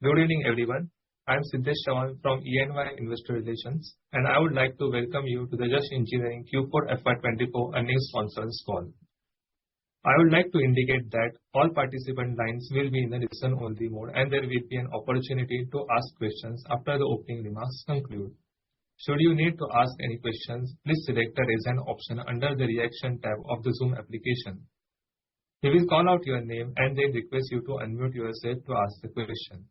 Good evening, everyone. I'm Siddesh Chavan from ENY Investor Relations, and I would like to welcome you to the Jash Engineering Q4 FY24 earnings conference call. I would like to indicate that all participant lines will be in a listen-only mode, and there will be an opportunity to ask questions after the opening remarks conclude. Should you need to ask any questions, please select the Raise Hand option under the Reaction tab of the Zoom application. We will call out your name and then request you to unmute yourself to ask the question.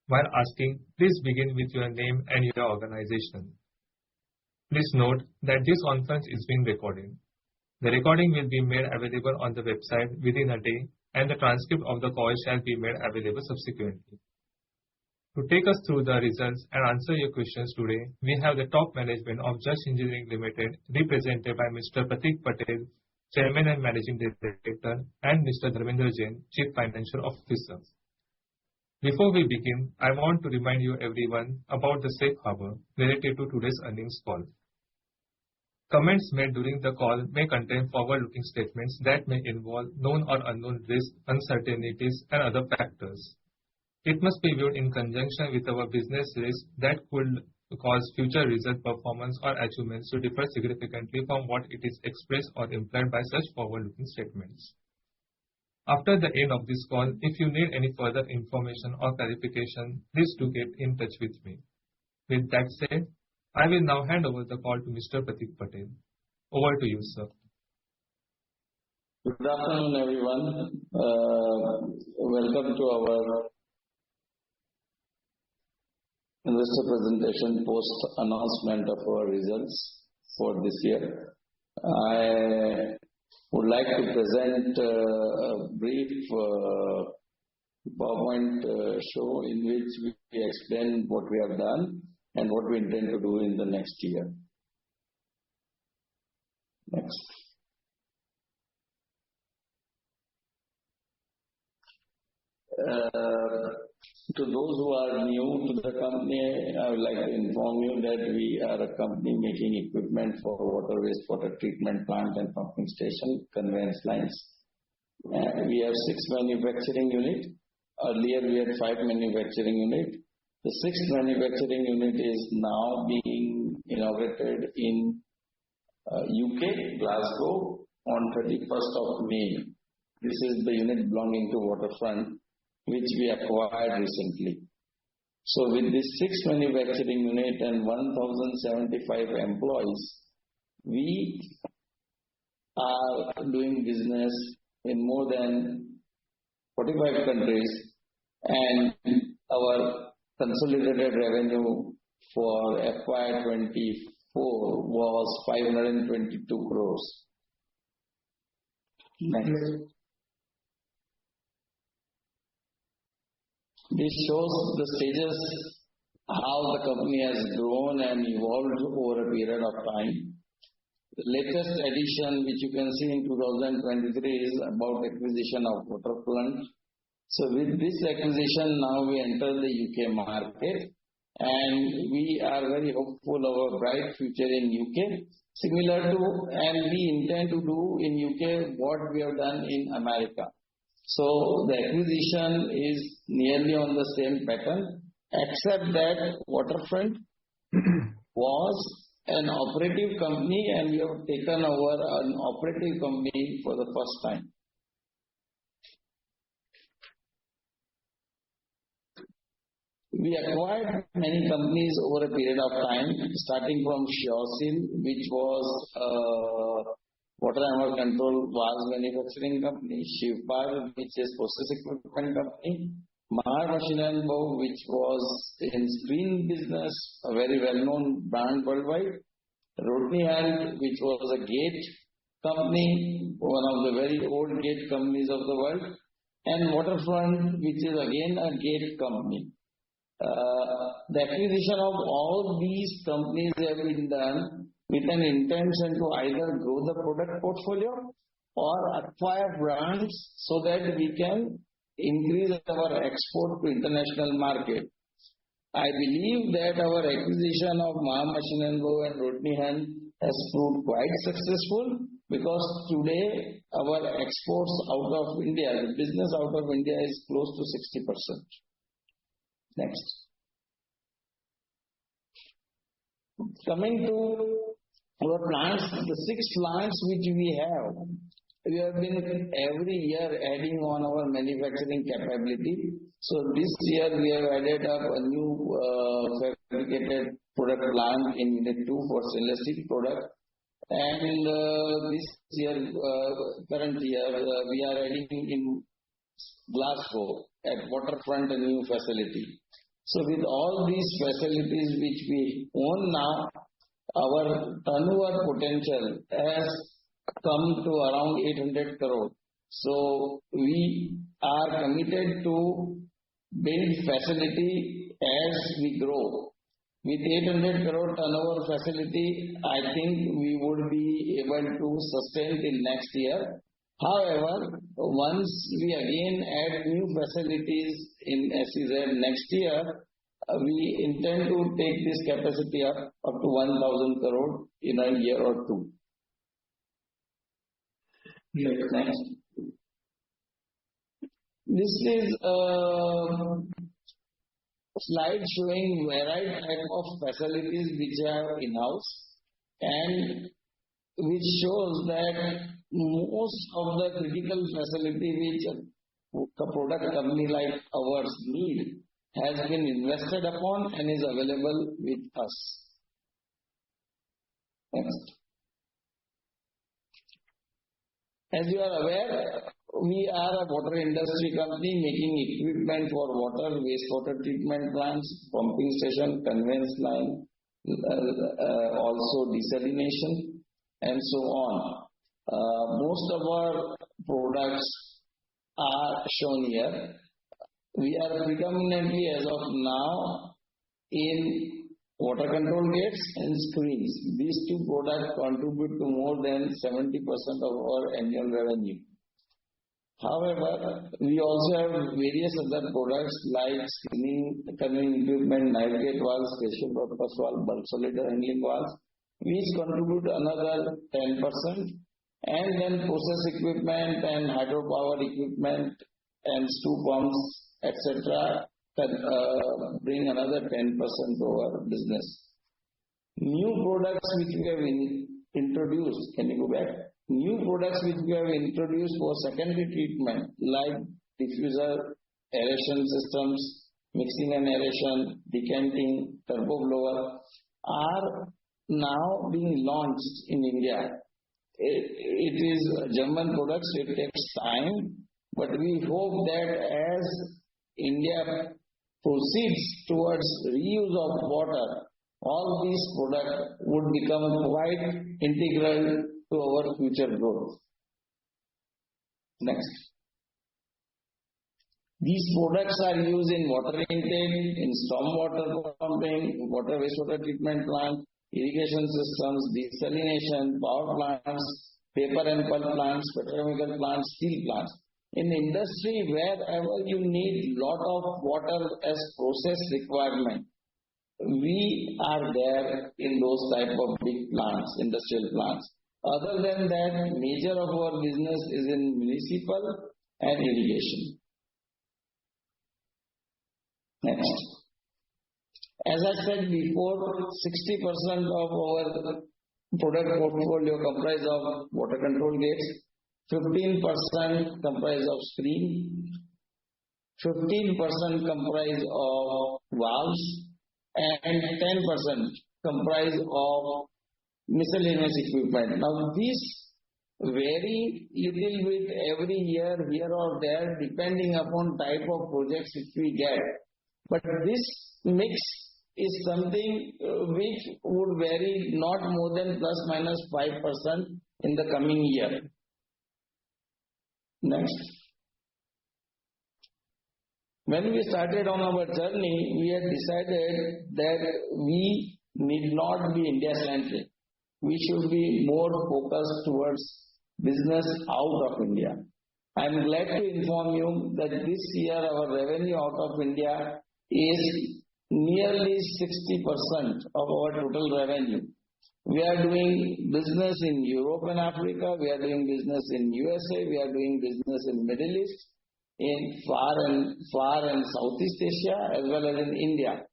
While asking, please begin with your name and your organization. Please note that this conference is being recorded. The recording will be made available on the website within a day, and the transcript of the call shall be made available subsequently. To take us through the results and answer your questions today, we have the top management of Jash Engineering Limited, represented by Mr. Pratik Patel, Chairman and Managing Director, and Mr. Dharmendra Jain, Chief Financial Officer. Before we begin, I want to remind you everyone about the safe harbor related to today's earnings call. Comments made during the call may contain forward-looking statements that may involve known or unknown risks, uncertainties, and other factors. It must be viewed in conjunction with our business risks that could cause future result performance or achievements to differ significantly from what it is expressed or implied by such forward-looking statements. After the end of this call, if you need any further information or clarification, please do get in touch with me. With that said, I will now hand over the call to Mr. Pratik Patel. Over to you, sir. Good afternoon, everyone. Welcome to our investor presentation post announcement of our results for this year. I would like to present a brief PowerPoint show in which we explain what we have done and what we intend to do in the next year. Next. To those who are new to the company, I would like to inform you that we are a company making equipment for water wastewater treatment plant and pumping station conveyance lines. We have 6 manufacturing units. Earlier we had 5 manufacturing units. The 6th manufacturing unit is now being inaugurated in UK, Glasgow, on 31st of May. This is the unit belonging to Waterfront, which we acquired recently. So with this 6 manufacturing unit and 1,075 employees, we are doing business in more than 45 countries, and our consolidated revenue for FY24 was 522 crores. Next. This shows the stages, how the company has grown and evolved over a period of time. The latest addition, which you can see in 2023, is about acquisition of Waterfront. So with this acquisition, now we enter the UK market, and we are very hopeful of a bright future in UK, similar to, and we intend to do in UK what we have done in America. So the acquisition is nearly on the same pattern, except that Waterfront was an operative company and we have taken over an operative company for the first time. We acquired many companies over a period of time, starting from Shawsil, which was water hammer control valve manufacturing company, Shivpar, which is process equipment company, Mahar Machine and Bow, which was in screen business, a very well-known brand worldwide, Rodney Hand, which was a gate company, one of the very old gate companies of the world, and Waterfront, which is again a gate company. The acquisition of all these companies have been done with an intention to either grow the product portfolio or acquire brands so that we can increase our export to international market. I believe that our acquisition of Mahar Machine and Bow and Rodney Hand has proved quite successful, because today our exports out of India, the business out of India, is close to 60%. Next. Coming to our plants, the 6 plants which we have been every year adding on our manufacturing capability. So this year we have added up a new fabricated product plant in Unit 2 for stainless steel product. And this year, current year, we are adding in Glasgow at waterfront a new facility. So with all these facilities which we own now, our turnover potential has come to around 800 crore. So we are committed to build facility as we grow. With 800 crore turnover facility, I think we would be able to sustain till next year. However, once we again add new facilities in SEZ next year, we intend to take this capacity up to 1,000 crore in a year or two. Next. This is a slide showing varied type of facilities which are in-house and which shows that most of the critical facility which a product company like ours need has been invested upon and is available with us. Next. As you are aware, we are a water industry company making equipment for water, wastewater treatment plants, pumping station, conveyance line, also desalination, and so on. Most of our products are shown here. We are predominantly as of now in water control gates and screens. These two products contribute to more than 70% of our annual revenue. However, we also have various other products like screening, conveying equipment, navigate valves, special purpose valve, bulk solid handling valves, which contribute another 10%, and then process equipment and hydropower equipment and stew pumps, etc. Bring another 10% to our business. New products which we have introduced, can you go back? New products which we have introduced for secondary treatment like diffuser, aeration systems, mixing and aeration, decanting, turbo blower are now being launched in India. It is German products, it takes time, but we hope that as India proceeds towards reuse of water, all these products would become quite integral to our future growth. Next. These products are used in water intake, in stormwater pumping, water wastewater treatment plant, irrigation systems, desalination, power plants, paper and pulp plants, petrochemical plants, steel plants. In industry, wherever you need lot of water as process requirement, we are there in those type of big plants, industrial plants. Other than that, major of our business is in municipal and irrigation. Next. As I said before, 60% of our product portfolio comprise of water control gates, 15% comprise of screen, 15% comprise of valves, and 10% comprise of miscellaneous equipment. Now these vary little bit every year, here or there, depending upon type of projects which we get. But this mix is something which would vary not more than plus minus 5% in the coming year. Next. When we started on our journey, we had decided that we need not be India-centric. We should be more focused towards business out of India. I am glad to inform you that this year our revenue out of India is nearly 60% of our total revenue. We are doing business in Europe and Africa, we are doing business in USA, we are doing business in Middle East, in far and Southeast Asia as well as in India.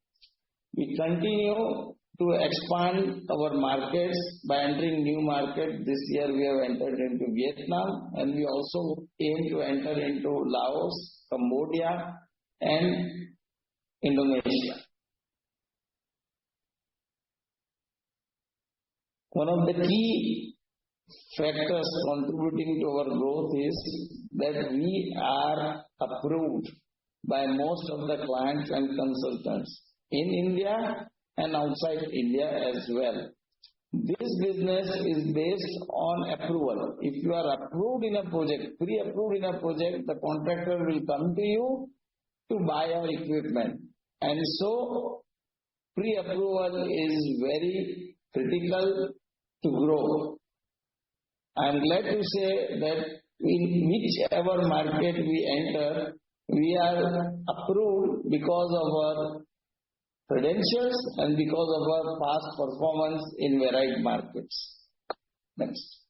We continue to expand our markets by entering new markets. This year we have entered into Vietnam, and we also aim to enter into Laos, Cambodia and Indonesia. One of the key factors contributing to our growth is that we are approved by most of the clients and consultants in India and outside India as well. This business is based on approval. If you are approved in a project, pre-approved in a project, the contractor will come to you to buy our equipment. And so, pre-approval is very critical to grow. I am glad to say that in whichever market we enter, we are approved because of our credentials and because of our past performance in varied markets. Next.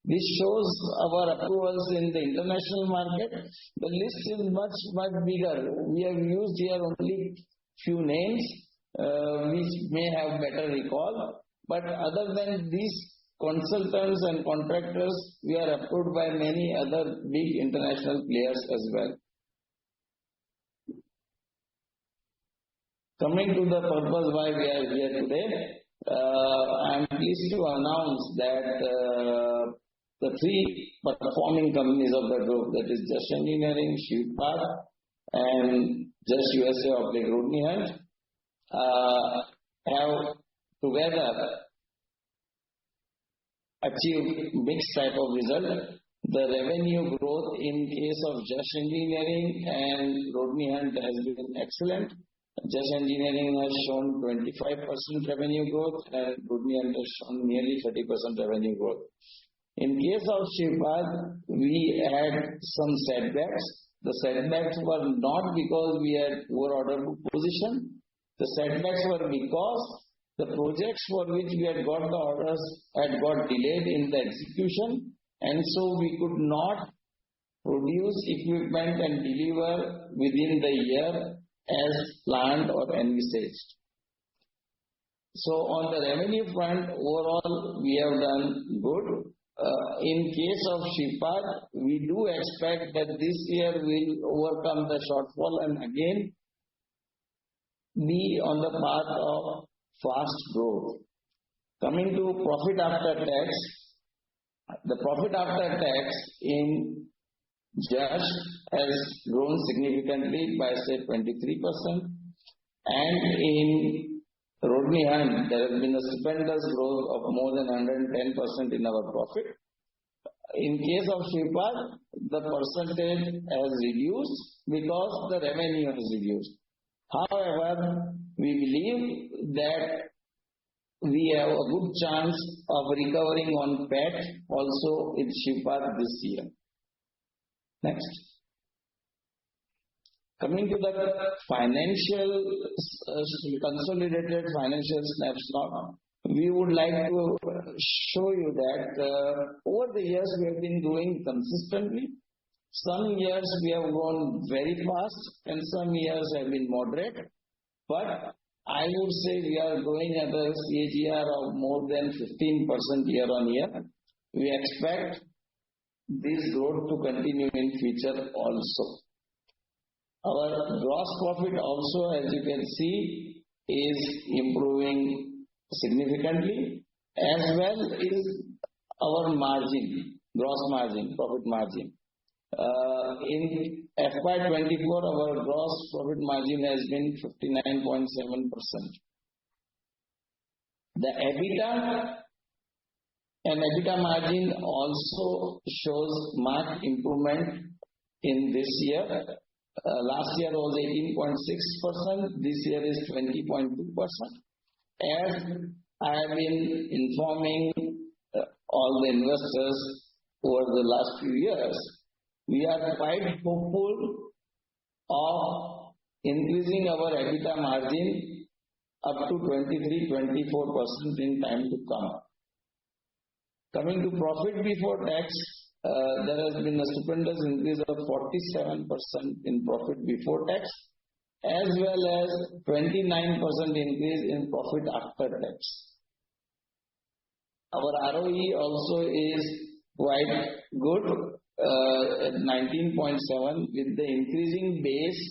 This shows our approvals in the international market. The list is much bigger. We have used here only few names which may have better recall. But other than these consultants and contractors, we are approved by many other big international players as well. Coming to the purpose why we are here today, I am pleased to announce that the three performing companies of the group, that is Jash Engineering, Shivpad and Jash USA of the Rodney Hunt, have together achieved mixed type of result. The revenue growth in case of Jash Engineering and Rodney Hunt has been excellent. Jash Engineering has shown 25% revenue growth and Rodney Hunt has shown nearly 30% revenue growth. In case of Shivpad, we had some setbacks. The setbacks were not because we had poor order book position. The setbacks were because the projects for which we had got the orders had got delayed in the execution, and so we could not produce equipment and deliver within the year as planned or envisaged. So on the revenue front, overall we have done good. In case of Shivpad, we do expect that this year will overcome the shortfall and again be on the path of fast growth. Coming to profit after tax, the profit after tax in Jash has grown significantly by say 23%, and in Rodney Hunt there has been a stupendous growth of more than 110% in our profit. In case of Shivpad, the percentage has reduced because the revenue has reduced. However, we believe that we have a good chance of recovering on PAT also in Shivpad this year. Next. Coming to the consolidated financial snapshot, we would like to show you that over the years we have been growing consistently. Some years we have grown very fast and some years have been moderate. But I would say we are growing at a CAGR of more than 15% year on year. We expect this growth to continue in future also. Our gross profit also, as you can see, is improving significantly, as well is our margin, gross margin, profit margin. In FY2024, our gross profit margin has been 59.7%. The EBITDA and EBITDA margin also shows marked improvement in this year. Last year was 18.6%, this year is 20.2%. As I have been informing all the investors over the last few years, we are quite hopeful of increasing our EBITDA margin up to 23-24% in time to come. Coming to profit before tax, there has been a stupendous increase of 47% in profit before tax, as well as 29% increase in profit after tax. Our ROE also is quite good at 19.7 with the increasing base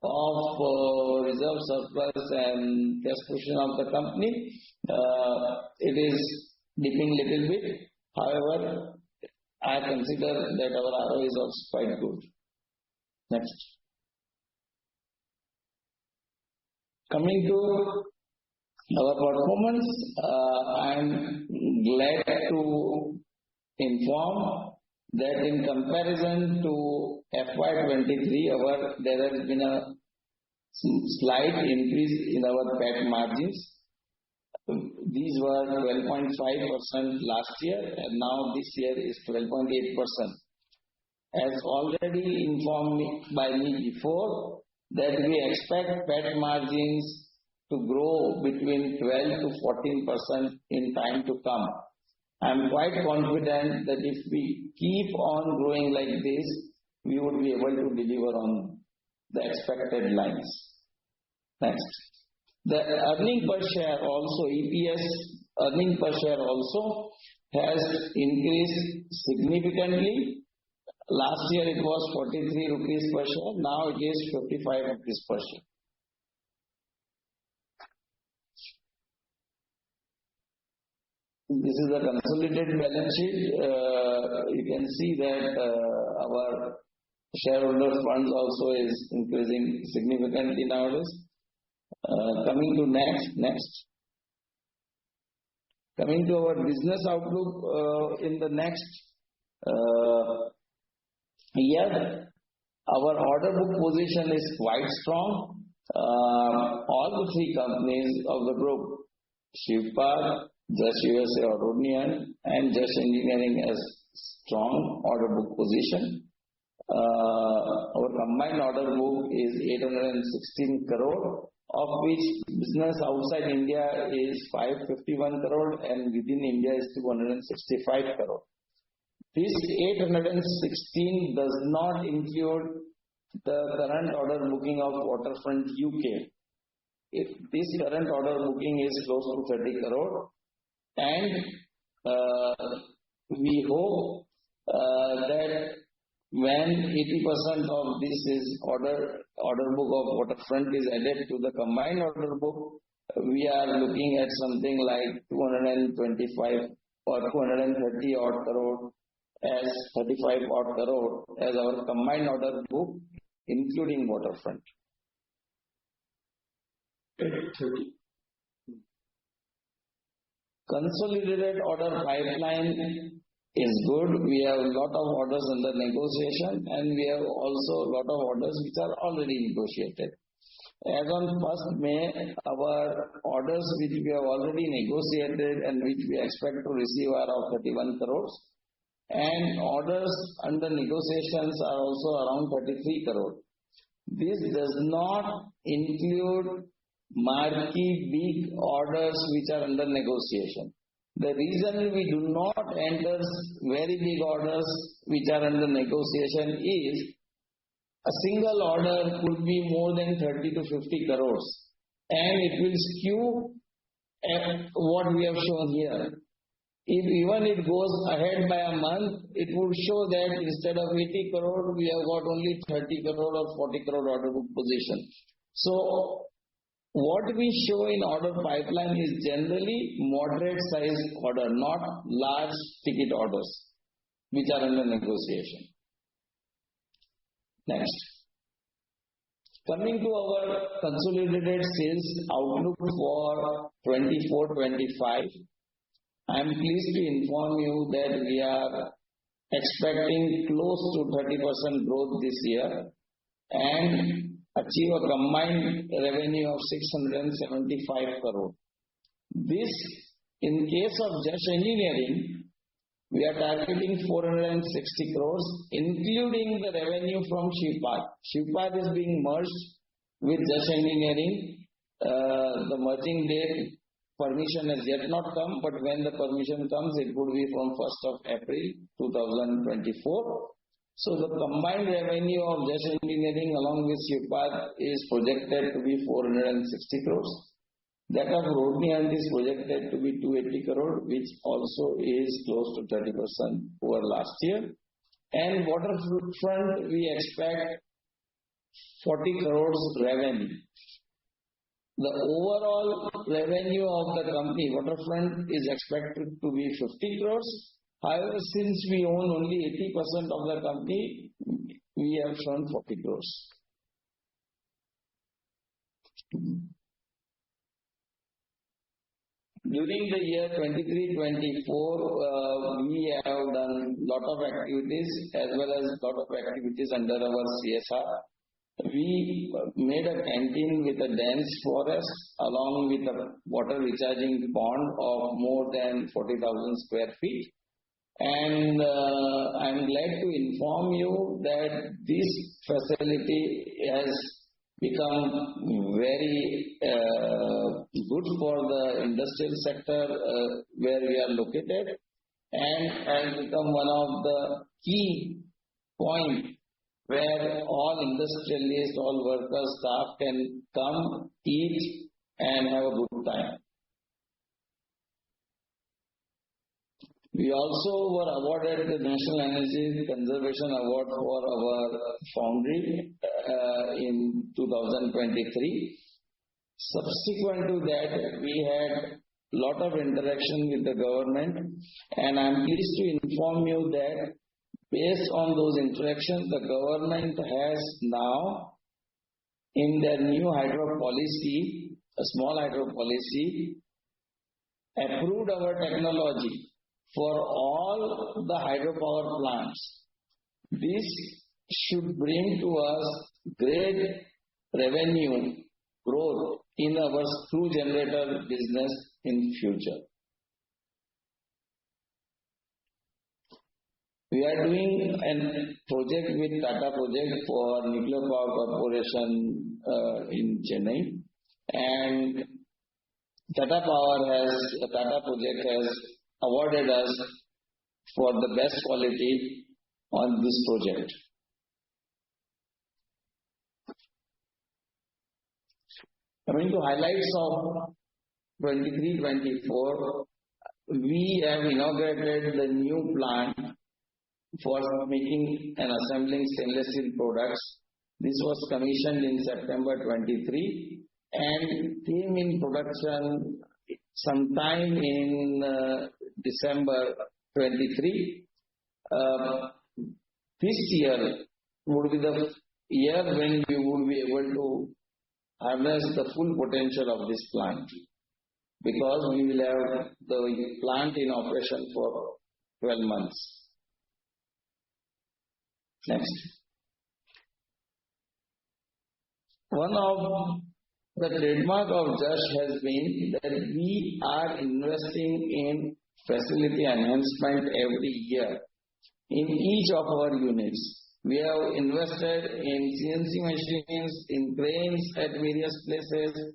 of reserve surplus and cash position of the company. It is dipping little bit. However, I consider that our ROE is also quite good. Next. Coming to our performance, I am glad to inform that in comparison to FY23, there has been a slight increase in our PAT margins. These were 12.5% last year, and now this year is 12.8%. As already informed by me before, that we expect PAT margins to grow between 12 to 14% in time to come. I am quite confident that if we keep on growing like this, we would be able to deliver on the expected lines. Next. The earning per share also, EPS earning per share also has increased significantly. Last year it was 43 rupees per share, now it is 55 rupees per share. This is the consolidated balance sheet. You can see that our shareholder funds also is increasing significantly nowadays. Coming to next. Coming to our business outlook in the next year, our order book position is quite strong. All the three companies of the group, Shivpal, Jash USA Autonian and Jash Engineering has strong order book position. Our combined order book is 816 crore, of which business outside India is 551 crore and within India is 265 crore. This 816 does not include the current order booking of Waterfront UK. If this current order booking is close to 30 crore, and we hope that when 80% of this is order book of Waterfront is added to the combined order book, we are looking at something like 225 or 230 odd crore as 35 odd crore as our combined order book, including Waterfront. Consolidated order pipeline is good. We have a lot of orders under negotiation and we have also a lot of orders which are already negotiated. As on 1st May, our orders which we have already negotiated and which we expect to receive are of 31 crores. And orders under negotiations are also around 33 crore. This does not include marquee big orders which are under negotiation. The reason we do not enter very big orders which are under negotiation is a single order could be more than 30 to 50 crores and it will skew at what we have shown here. If even it goes ahead by a month, it would show that instead of 80 crore, we have got only 30 crore or 40 crore order book position. So, what we show in order pipeline is generally moderate size order, not large ticket orders, which are under negotiation. Next. Coming to our consolidated sales outlook for 24-25, I am pleased to inform you that we are expecting close to 30% growth this year and achieve a combined revenue of 675 crore. This, in case of Jash Engineering, we are targeting 460 crores, including the revenue from Shivpal. Shivpal is being merged with Jash Engineering. The merging date permission has yet not come, but when the permission comes, it would be from 1st of April 2024. So the combined revenue of Jash Engineering along with Shipad is projected to be 460 crores. That of Rodney Hunt is projected to be 280 crore, which also is close to 30% over last year. And waterfront, we expect 40 crores revenue. The overall revenue of the company, waterfront, is expected to be 50 crores. However, since we own only 80% of the company, we have shown 40 crores. During the year 23-24, we have done lot of activities as well as lot of activities under our CSR. We made a canteen with a dense forest along with a water recharging pond of more than 40,000 square feet. And I'm glad to inform you that this facility has become very good for the industrial sector where we are located, and has become one of the key points where all industrialists, all workers, staff can come, eat and have a good time. We also were awarded the National Energy Conservation Award for our foundry in 2023. Subsequent to that, we had lot of interaction with the government, and I'm pleased to inform you that based on those interactions, the government has now, in their new hydro policy, a small hydro policy, approved our technology for all the hydropower plants. This should bring to us great revenue growth in our screw generator business in future. We are doing a project with Tata Project for Nuclear Power Corporation in Chennai, and Tata Project has awarded us for the best quality on this project. Coming to highlights of 23-24, we have inaugurated the new plant for making and assembling stainless steel products. This was commissioned in September 23 and came in production sometime in December 23. This year would be the year when we would be able to harness the full potential of this plant, because we will have the plant in operation for 12 months. Next. One of the trademark of Jash has been that we are investing in facility enhancement every year in each of our units. We have invested in CNC machines, in cranes at various places,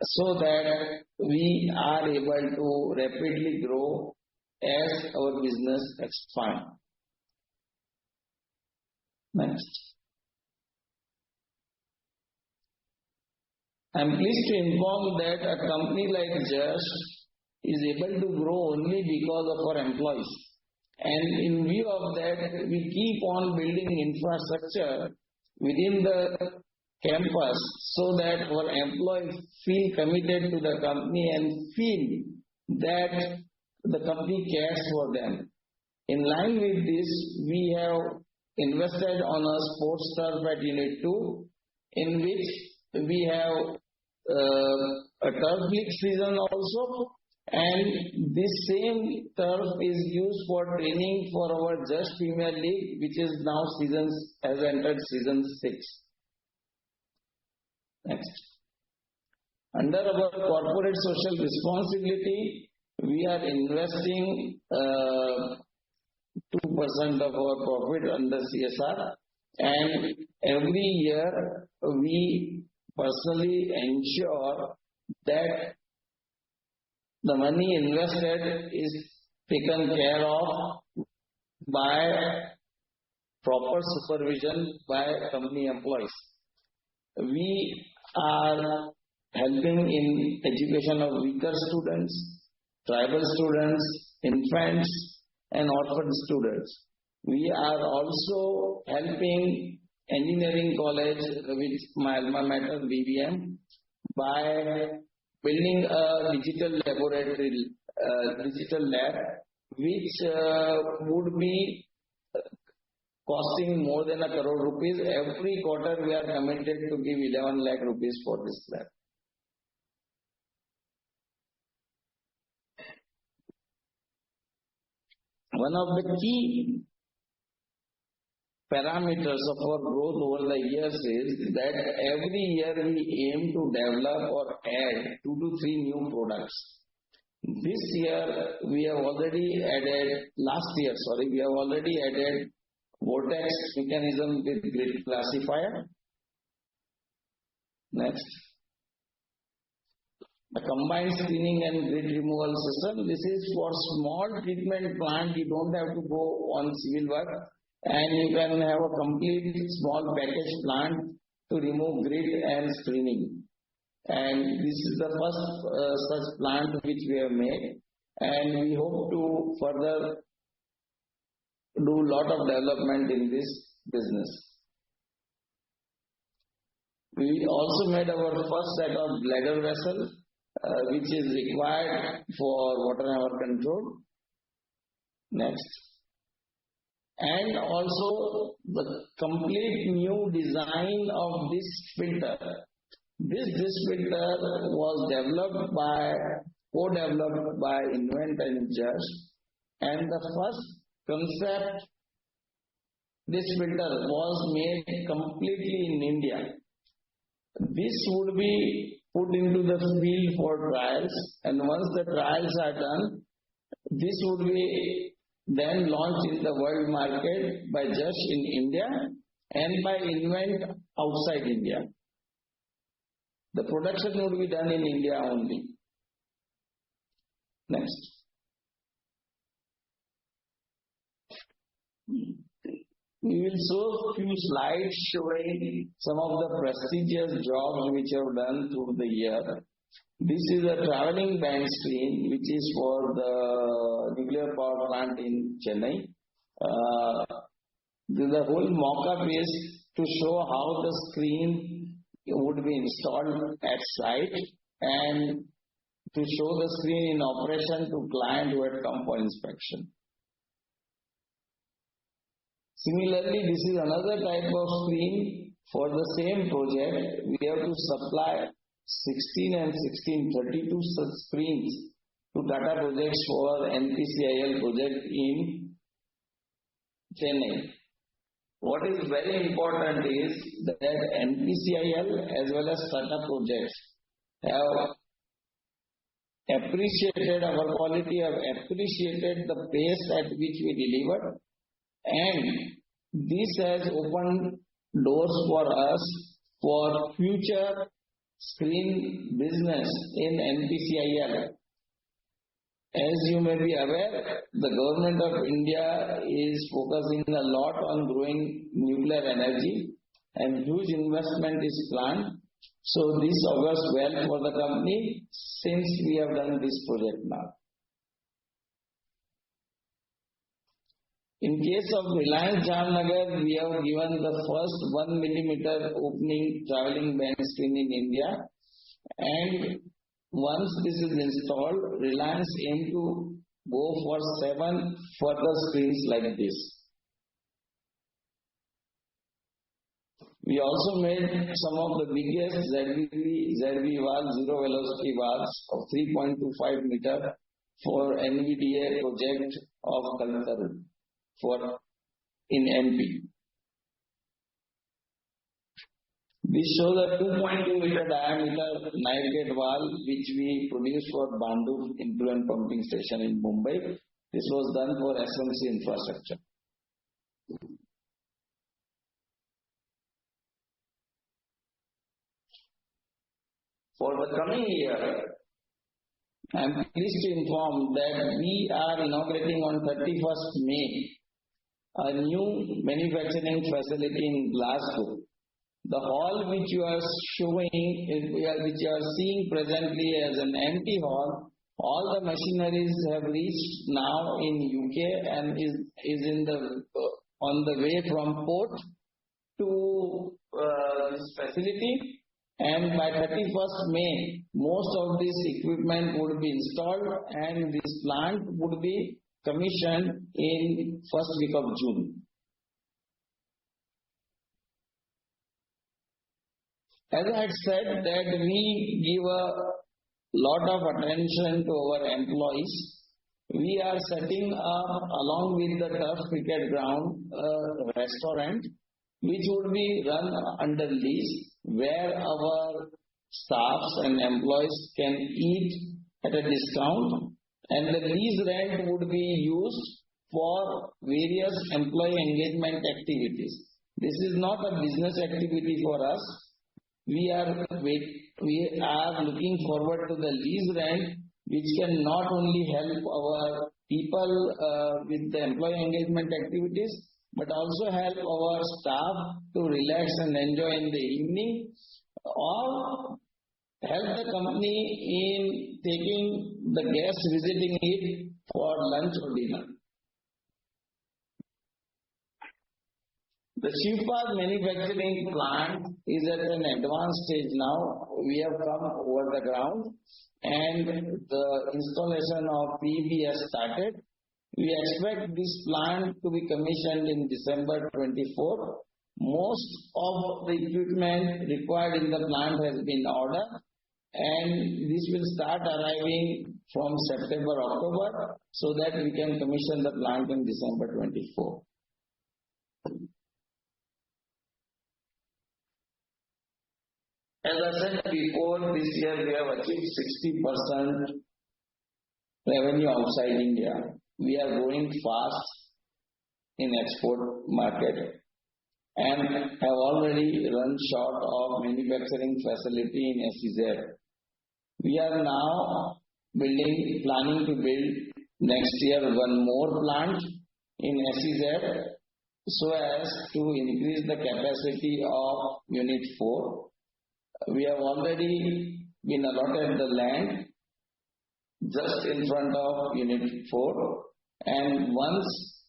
so that we are able to rapidly grow as our business expands. Next. I am pleased to inform that a company like Jash is able to grow only because of our employees. And in view of that, we keep on building infrastructure within the campus so that our employees feel committed to the company and feel that the company cares for them. In line with this, we have invested on a sports turf at Unit 2, in which we have a turf league season also, and this same turf is used for training for our Jash Premier League, which is now has entered season 6. Next. Under our corporate social responsibility, we are investing 2% of our profit under CSR, and every year we personally ensure that the money invested is taken care of by proper supervision by company employees. We are helping in education of weaker students, tribal students, infants, and orphan students. We are also helping engineering college with my alma mater BBM by building a digital laboratory, digital lab, which would be costing more than 1 crore rupees. Every quarter we are committed to give 11 lakh rupees for this lab. One of the key parameters of our growth over the years is that every year we aim to develop or add 2 to 3 new products. This year we have already added, we have already added vortex mechanism with grid classifier. Next. The combined screening and grid removal system. This is for small treatment plant. You don't have to go on civil work and you can have a complete small package plant to remove grid and screening. And this is the first such plant which we have made, and we hope to further do a lot of development in this business. We also made our first set of bladder vessel, which is required for water hammer control. Next. And also the complete new design of this filter. This filter was co-developed by Invent and Jash, and the first concept, this filter was made completely in India. This would be put into the field for trials, and once the trials are done, this would be then launched in the world market by Jash in India and by Invent outside India. The production would be done in India only. Next. We will show a few slides showing some of the prestigious jobs which have done through the year. This is a traveling band screen which is for the nuclear power plant in Chennai. The whole mock-up is to show how the screen would be installed at site and to show the screen in operation to client who had come for inspection. Similarly, this is another type of screen for the same project. We have to supply 16 and 1632 such screens to Tata Projects for NPCIL project in Chennai. What is very important is that NPCIL as well as Tata Projects have appreciated our quality, have appreciated the pace at which we delivered, and this has opened doors for us for future screen business in NPCIL. As you may be aware, the government of India is focusing a lot on growing nuclear energy and huge investment is planned. So this augurs well for the company since we have done this project now. In case of Reliance Jamnagar, we have given the first 1 millimeter opening traveling band screen in India, and once this is installed, Reliance aims to go for 7 further screens like this. We also made some of the biggest ZV valve, zero velocity valves of 3.25 meter for NVDA project of Kaltar in MP. This shows a 2.2 meter diameter knife gate valve which we produced for Bandu influent pumping station in Mumbai. This was done for SMC infrastructure. For the coming year, I'm pleased to inform that we are inaugurating on 31st May a new manufacturing facility in Glasgow. The hall which you are which you are seeing presently as an empty hall, all the machineries have reached now in UK and is in the on the way from port to this facility. And by 31st May, most of this equipment would be installed and this plant would be commissioned in first week of June. As I had said that we give a lot of attention to our employees, we are setting up along with the turf cricket ground a restaurant which would be run under lease where our staffs and employees can eat at a discount, and the lease rent would be used for various employee engagement activities. This is not a business activity for us. We are looking forward to the lease rent, which can not only help our people with the employee engagement activities, but also help our staff to relax and enjoy in the evening, or help the company in taking the guests visiting it for lunch or dinner. The Shivpad manufacturing plant is at an advanced stage now. We have come over the ground and the installation of PEB has started. We expect this plant to be commissioned in December 24. Most of the equipment required in the plant has been ordered and this will start arriving from September, October so that we can commission the plant in December 24. As I said before, this year we have achieved 60% revenue outside India. We are growing fast in export market and have already run short of manufacturing facility in SEZ. We are now planning to build next year one more plant in SEZ so as to increase the capacity of Unit 4. We have already been allotted the land just in front of Unit 4, and once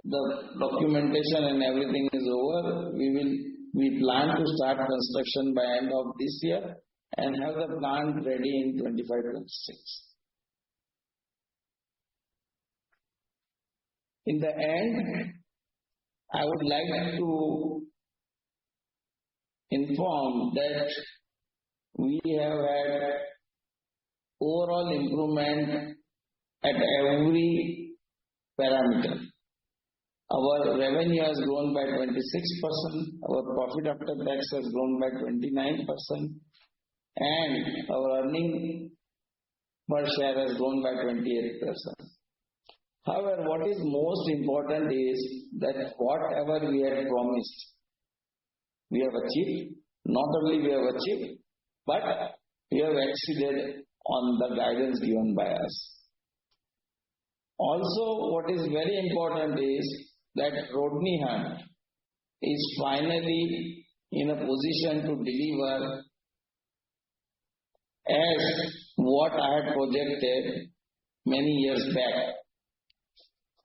the documentation and everything is over, we plan to start construction by end of this year and have the plant ready in 25-26. In the end, I would like to inform that we have had overall improvement at every parameter. Our revenue has grown by 26%, our profit after tax has grown by 29%, and our earning per share has grown by 28%. However, what is most important is that whatever we had promised, we have achieved. Not only we have achieved, but we have exceeded on the guidance given by us. Also, what is very important is that Rodney Hunt is finally in a position to deliver as what I had projected many years back.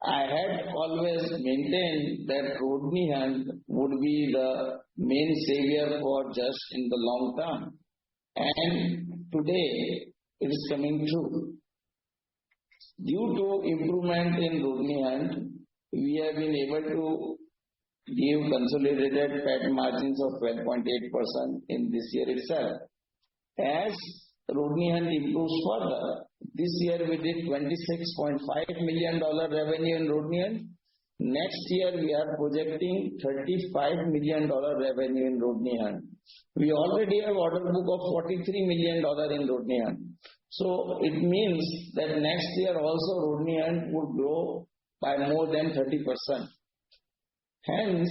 I had always maintained that Rodney Hunt would be the main savior for Jash in the long term. And today it is coming true. Due to improvement in Rodney Hunt, we have been able to give consolidated PAT margins of 12.8% in this year itself. As Rodney Hunt improves further, this year we did $26.5 million revenue in Rodney Hunt. Next year we are projecting $35 million revenue in Rodney Hunt. We already have order book of $43 million in Rodney Hunt. So it means that next year also Rodney Hunt would grow by more than 30%. Hence,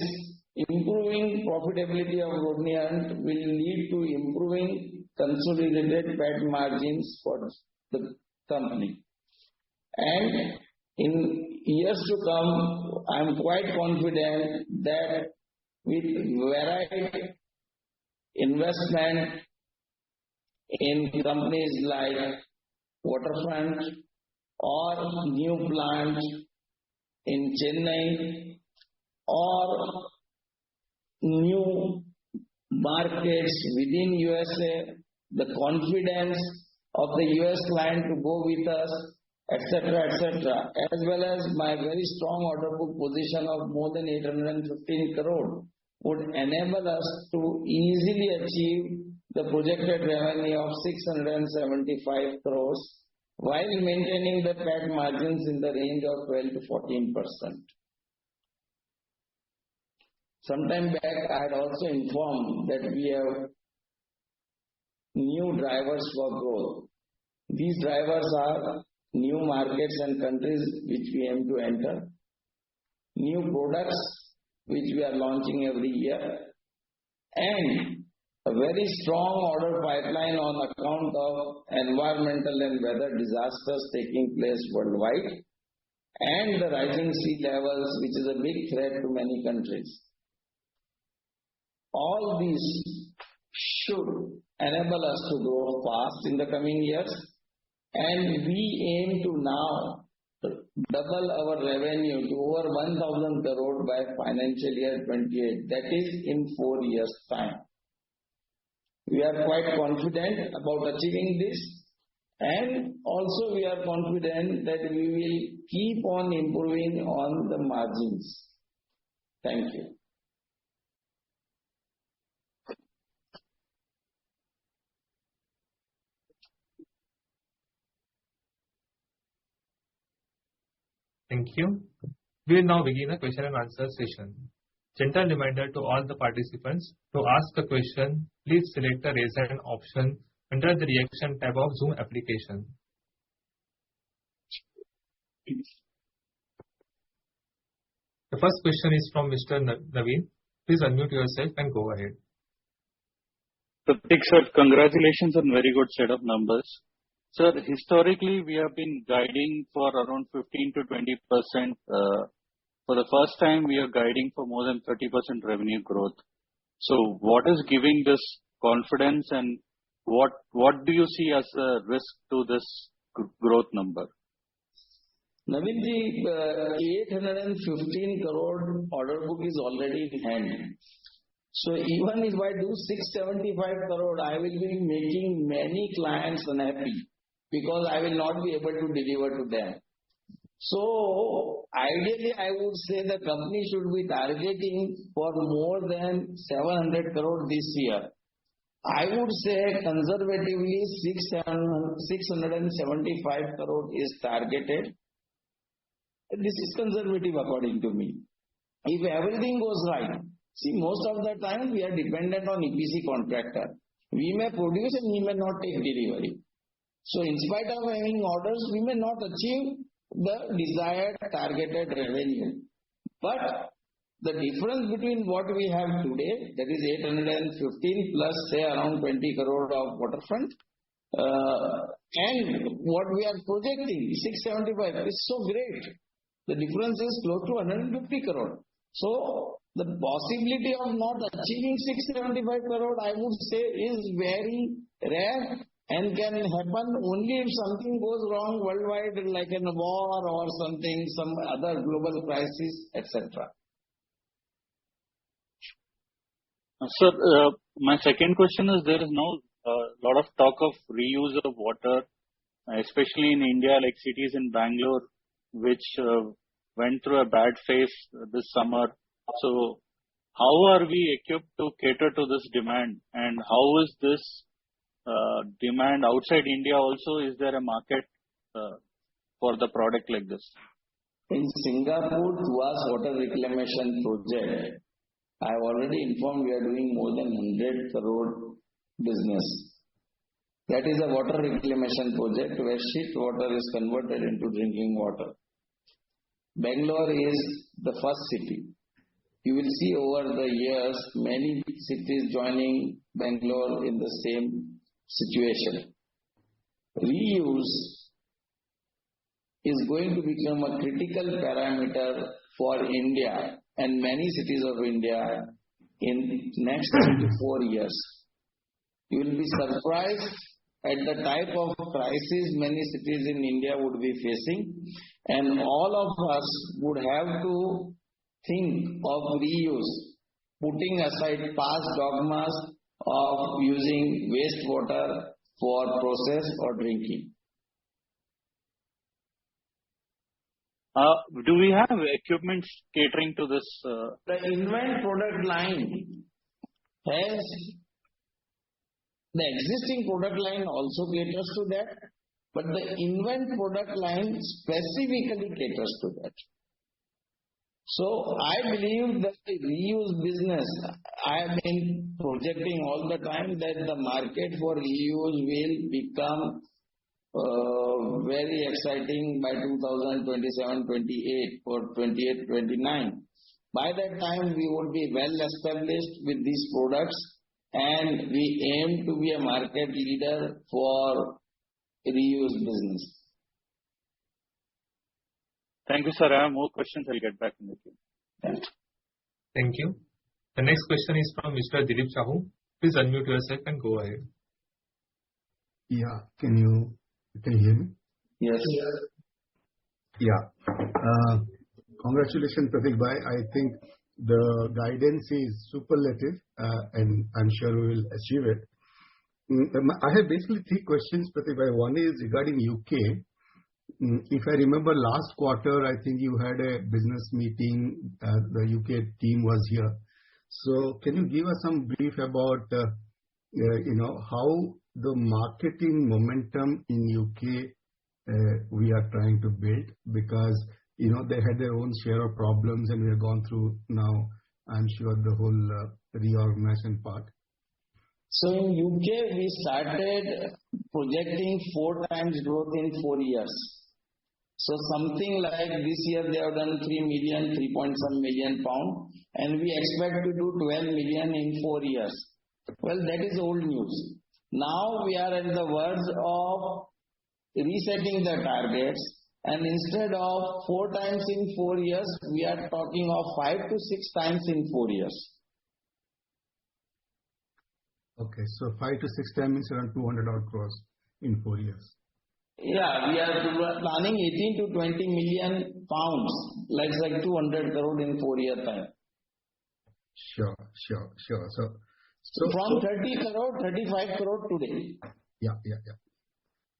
improving profitability of Rodney Hunt will lead to improving consolidated PAT margins for the company. And in years to come, I am quite confident that with varied investment in companies like Waterfront or new plant in Chennai or new markets within USA, the confidence of the US client to go with us, etc., etc., as well as my very strong order book position of more than 815 crore would enable us to easily achieve the projected revenue of 675 crores while maintaining the PAT margins in the range of 12 to 14%. Sometime back, I had also informed that we have new drivers for growth. These drivers are new markets and countries which we aim to enter, new products which we are launching every year, and a very strong order pipeline on account of environmental and weather disasters taking place worldwide, and the rising sea levels, which is a big threat to many countries. All these should enable us to grow fast in the coming years, and we aim to now double our revenue to over 1,000 crore by financial year 28. That is in 4 years' time. We are quite confident about achieving this, and also we are confident that we will keep on improving on the margins. Thank you. Thank you. We will now begin a question and answer session. Gentle reminder to all the participants, to ask a question, please select the raise hand option under the reaction tab of Zoom application. The first question is from Mr. Naveen. Please unmute yourself and go ahead. Pratik sir, congratulations on very good set of numbers. Sir, historically we have been guiding for around 15 to 20%. For the first time, we are guiding for more than 30% revenue growth. So, what is giving this confidence, and what do you see as a risk to this growth number? Navinji, 815 crore order book is already in hand. So even if I do 675 crore, I will be making many clients unhappy because I will not be able to deliver to them. So ideally, I would say the company should be targeting for more than 700 crore this year. I would say conservatively 675 crore is targeted. This is conservative according to me. If everything goes right, see, most of the time we are dependent on EPC contractor. We may produce and we may not take delivery. So in spite of having orders, we may not achieve the desired targeted revenue. But the difference between what we have today, that is 815 plus say around 20 crore of waterfront, and what we are projecting, 675, is so great. The difference is close to 150 crore. So the possibility of not achieving 675 crore, I would say, is very rare and can happen only if something goes wrong worldwide, like in a war or something, some other global crisis, etc. Sir, my second question is, there is now a lot of talk of reuse of water, especially in India, like cities in Bangalore, which went through a bad phase this summer. So how are we equipped to cater to this demand, and how is this demand outside India also? Is there a market for the product like this? In Singapore, Tuas water reclamation project, I have already informed we are doing more than 100 crore business. That is a water reclamation project where shit water is converted into drinking water. Bangalore is the first city. You will see over the years many cities joining Bangalore in the same situation. Reuse is going to become a critical parameter for India and many cities of India in next 3 to 4 years. You will be surprised at the type of crisis many cities in India would be facing, and all of us would have to think of reuse, putting aside past dogmas of using wastewater for process or drinking. Do we have equipment catering to this? The Invent product line has, the existing product line also caters to that, but the Invent product line specifically caters to that. So I believe that the reuse business, I have been projecting all the time that the market for reuse will become very exciting by 2027-28 or 28-29. By that time, we would be well established with these products, and we aim to be a market leader for reuse business. Thank you, sir. I have more questions. I'll get back in the queue. Thank you. The next question is from Mr. Dilip Sahu. Please unmute yourself and go ahead. Yeah, can you hear me? Yes. Yeah. Congratulations, Pratik Bhai. I think the guidance is superlative, and I'm sure we will achieve it. I have basically 3 questions, Pratik Bhai. One is regarding UK. If I remember last quarter, I think you had a business meeting. The UK team was here. So can you give us some brief about, how the marketing momentum in UK we are trying to build? Because, they had their own share of problems, and we have gone through now, I'm sure, the whole reorganization part. So in UK, we started projecting 4 times growth in 4 years. So something like this year they have done 3 million, 3.some million pound, and we expect to do 12 million in 4 years. Well, that is old news. Now we are at the verge of resetting the targets, and instead of 4 times in 4 years, we are talking of 5 to 6 times in 4 years. Okay, so 5 to 6 times means around 200 odd crores in 4 years. Yeah, we are planning 18 to 20 million pounds, like 200 crore in 4 year time. Sure. So from 30 crore, 35 crore today. Yeah.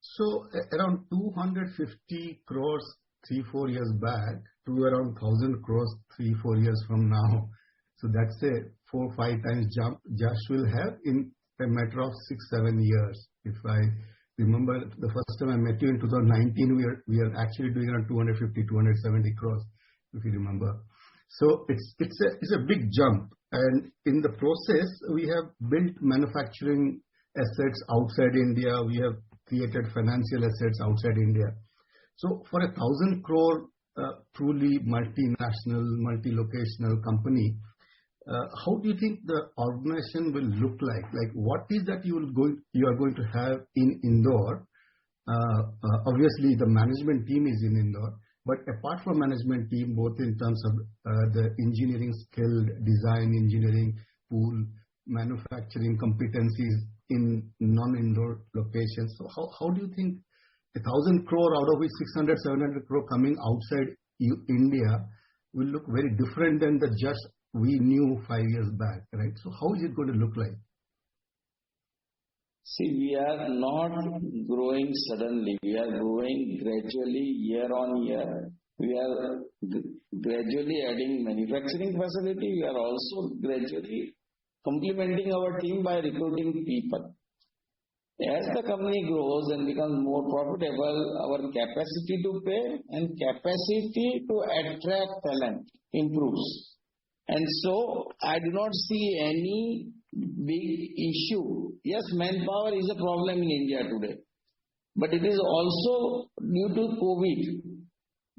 So around 250 crores 3-4 years back to around 1,000 crores 3-4 years from now. So that's a 4-5 times jump Jash will have in a matter of 6-7 years. If I remember the first time I met you in 2019, we are actually doing around 250-270 crores, if you remember. So it's a big jump, and in the process we have built manufacturing assets outside India. We have created financial assets outside India. So for 1,000 crore truly multinational, multi-locational company, how do you think the organization will look like? Like, what is that you are going to have in Indore? Obviously, the management team is in Indore, but apart from management team, both in terms of the engineering skill, design, engineering pool, manufacturing competencies in non-Indore locations. So how do you think 1,000 crore out of which 600-700 crore coming outside India will look very different than the Jash we knew 5 years back, right? So how is it going to look like? See, we are not growing suddenly. We are growing gradually year on year. We are gradually adding manufacturing facility. We are also gradually complementing our team by recruiting people. As the company grows and becomes more profitable, our capacity to pay and capacity to attract talent improves. And so I do not see any big issue. Yes, manpower is a problem in India today, but it is also due to COVID.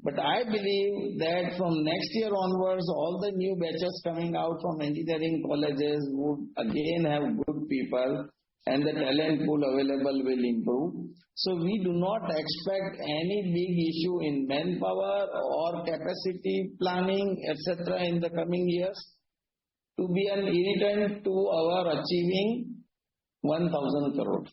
But I believe that from next year onwards, all the new batches coming out from engineering colleges would again have good people. and the talent pool available will improve. So we do not expect any big issue in manpower or capacity planning, etc. in the coming years to be an irritant to our achieving 1,000 crore.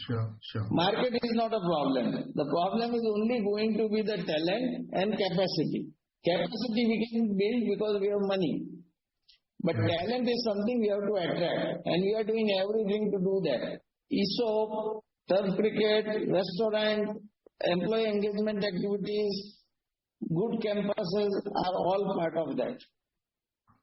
Sure. Market is not a problem. The problem is only going to be the talent and capacity. Capacity we can build because we have money. But talent is something we have to attract, and we are doing everything to do that. ESOP, turf cricket, restaurant, employee engagement activities, good campuses are all part of that.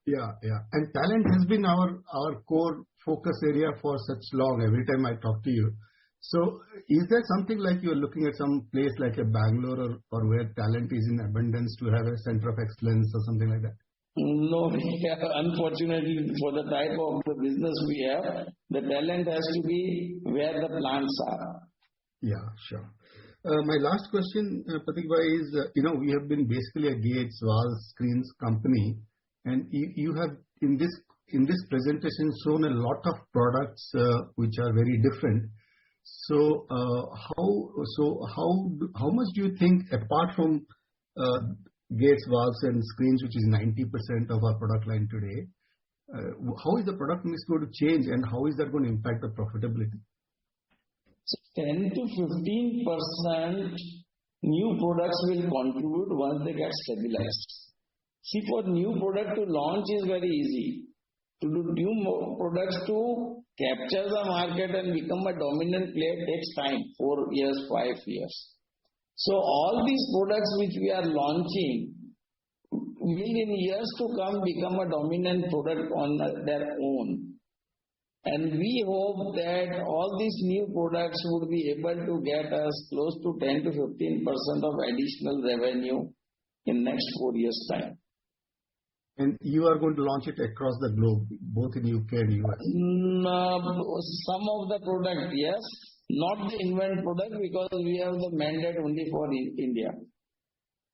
Yeah. And talent has been our core focus area for such long, every time I talk to you. So is there something like you're looking at some place like a Bangalore or where talent is in abundance to have a center of excellence or something like that? No, unfortunately for the type of the business we have, the talent has to be where the plants are. Yeah, sure. My last question, Pratik bhai, is, we have been basically a gates, valves, screens company, and you have in this presentation shown a lot of products which are very different. So how much do you think, apart from gates, valves and screens, which is 90% of our product line today, how is the product mix going to change and how is that going to impact the profitability? So 10 to 15% new products will contribute once they get stabilized. See, for new product to launch is very easy. To do new products to capture the market and become a dominant player takes time, 4 years, 5 years. So all these products which we are launching will in years to come become a dominant product on their own. And we hope that all these new products would be able to get us close to 10 to 15% of additional revenue in next 4 years' time. And you are going to launch it across the globe, both in UK and US? Some of the product, yes. Not the invent product because we have the mandate only for India.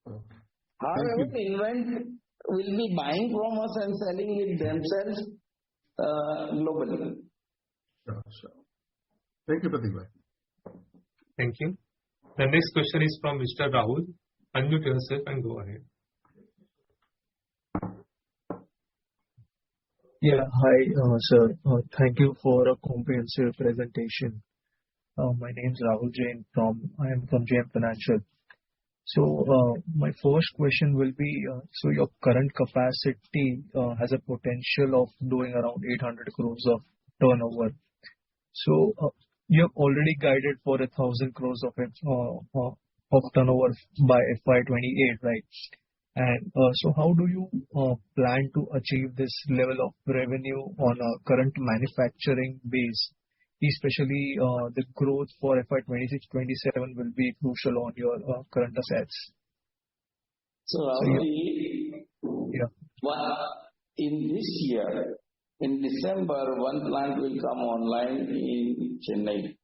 Okay. However, invent will be buying from us and selling it themselves globally. Sure. Thank you, Pratik bhai. Thank you. The next question is from Mr. Rahul. Unmute yourself and go ahead. Yeah, hi, sir. Thank you for a comprehensive presentation. My name is Rahul Jain I am from JM Financial. So my first question will be, so your current capacity has a potential of doing around 800 crores of turnover. So you have already guided for 1,000 crores of turnover by FY28, right? And so how do you plan to achieve this level of revenue on a current manufacturing base? Especially the growth for FY26-27 will be crucial on your current assets. So in this year, in December, one plant will come online in Chennai.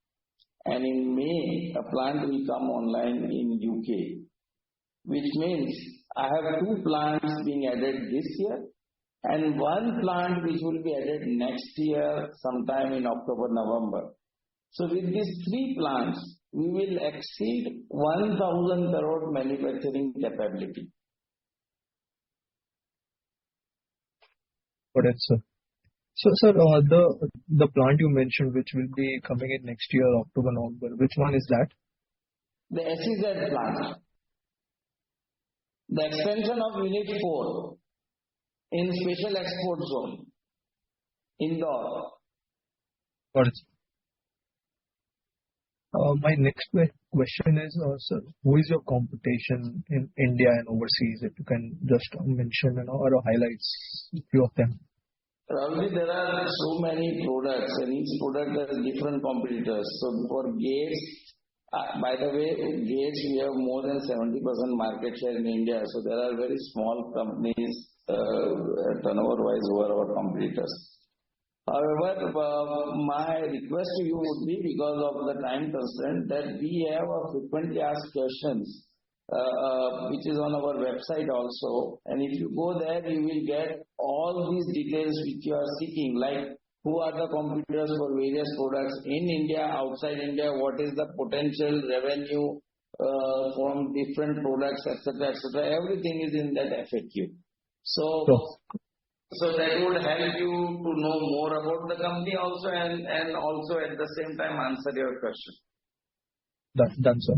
And in May, a plant will come online in UK. Which means I have 2 plants being added this year and 1 plant which will be added next year sometime in October, November. So with these 3 plants, we will exceed 1,000 crore manufacturing capability. Got it, sir. So, sir, the plant you mentioned, which will be coming in next year, October, November, which one is that? The SEZ plant. The extension of Unit 4 in Special Export Zone, Indore. Got it. My next question is, sir, who is your competition in India and overseas? If you can just mention or highlights a few of them. Probably there are so many products and each product has different competitors. So for gates, by the way, gates we have more than 70% market share in India. So there are very small companies turnover-wise who are our competitors. However, my request to you would be, because of the time constraint, that we have a frequently asked questions, which is on our website also. And if you go there, you will get all these details which you are seeking, like who are the competitors for various products in India, outside India, what is the potential revenue from different products, etc., etc. Everything is in that FAQ. So that would help you to know more about the company also, and also at the same time answer your question. Done, sir.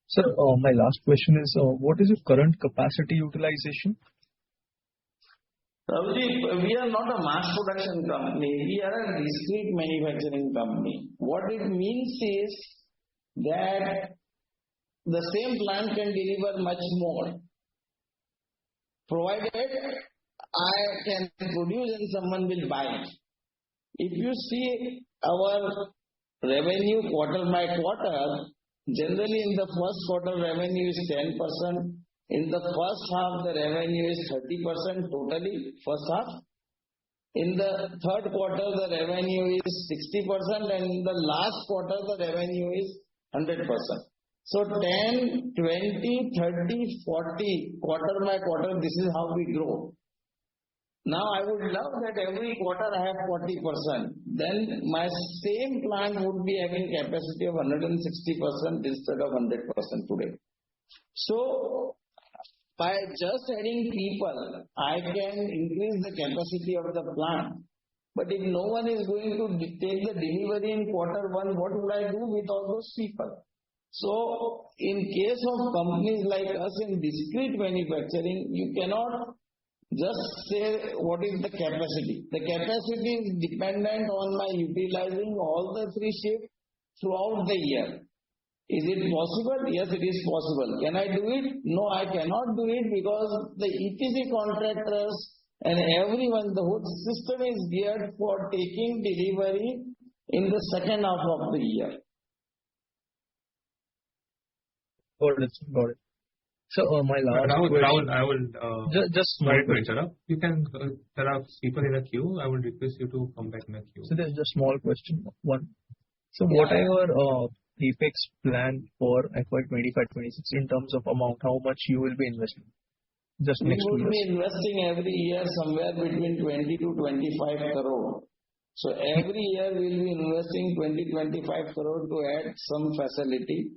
Sir, my last question is, what is your current capacity utilization? We are not a mass production company. We are a discrete manufacturing company. What it means is that the same plant can deliver much more, provided I can produce and someone will buy it. If you see our revenue quarter by quarter, generally in the first quarter revenue is 10%. In the first half, the revenue is 30% totally, first half. In the third quarter, the revenue is 60%, and in the last quarter, the revenue is 100%. So 10, 20, 30, 40, quarter by quarter, this is how we grow. Now, I would love that every quarter I have 40%. Then my same plant would be having capacity of 160% instead of 100% today. So, by just adding people, I can increase the capacity of the plant. But if no one is going to take the delivery in quarter one, what would I do with all those people? So, in case of companies like us in discrete manufacturing, you cannot just say what is the capacity. The capacity is dependent on my utilizing all the three shifts throughout the year. Is it possible? Yes, it is possible. Can I do it? No, I cannot do it because the EPC contractors and everyone, the whole system is geared for taking delivery in the second half of the year. Got it. So, my last question. Rahul, I will just small to interrupt. You can. There are people in the queue. I will request you to come back in the queue. So there's just small question. One. So what are your CapEx plan for FY2025-26 in terms of amount? How much you will be investing? Just next 2 years. We will be investing every year somewhere between 20 to 25 crore. So every year we will be investing 20-25 crore to add some facility.